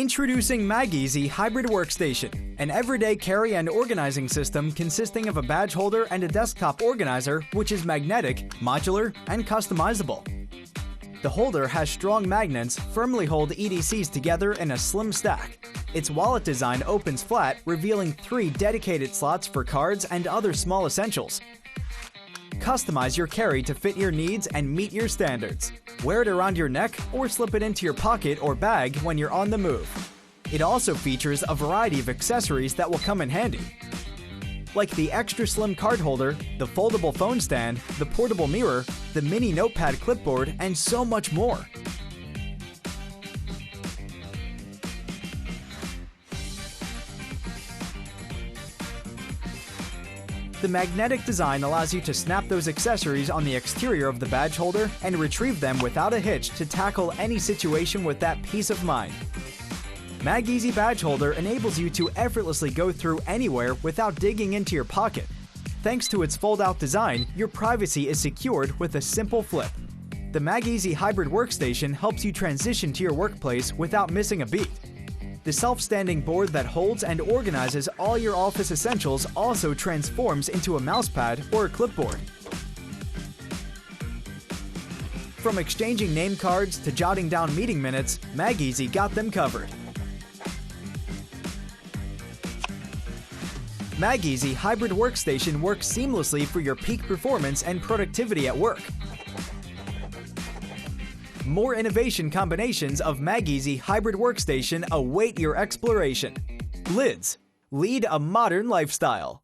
Introducing MagEasy Hybrid Workstation, an everyday carry and organizing system consisting of a badge holder and a desktop organizer which is magnetic, modular, and customizable. The holder has strong magnets firmly hold EDCs together in a slim stack. Its wallet design opens flat, revealing 3 dedicated slots for cards and other small essentials. Customize your carry to fit your needs and meet your standards. Wear it around your neck or slip it into your pocket or bag when you're on the move. It also features a variety of accessories that will come in handy, like the extra slim card holder, the foldable phone stand, the portable mirror, the mini notepad clipboard, and so much more. The magnetic design allows you to snap those accessories on the exterior of the badge holder and retrieve them without a hitch to tackle any situation with that peace of mind. MagEasy Badge Holder enables you to effortlessly go through anywhere without digging into your pocket. Thanks to its fold-out design, your privacy is secured with a simple flip. The MagEasy Hybrid Workstation helps you transition to your workplace without missing a beat. The self-standing board that holds and organizes all your office essentials also transforms into a mousepad or a clipboard. From exchanging name cards to jotting down meeting minutes, MagEasy got them covered. MagEasy Hybrid Workstation works seamlessly for your peak performance and productivity at work. More innovation combinations of MagEasy Hybrid Workstation await your exploration. LHiDS. Lead a modern lifestyle.